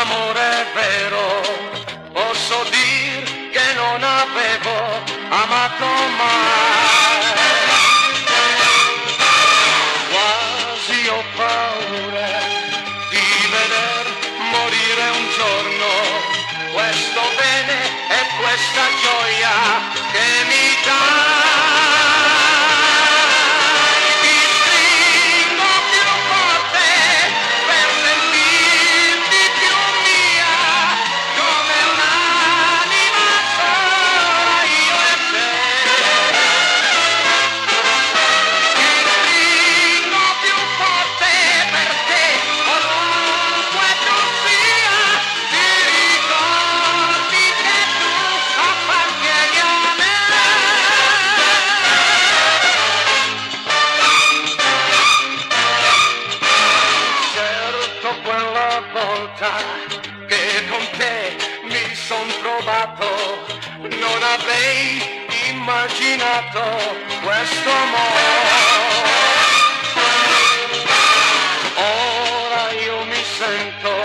l'amore vero, posso dir che non avevo amato mai. Quasi ho paura di veder morire un giorno questo bene e questa gioia che mi dà. Quella volta che con te mi son trovato, non avrei immaginato questo amore. Ora io mi sento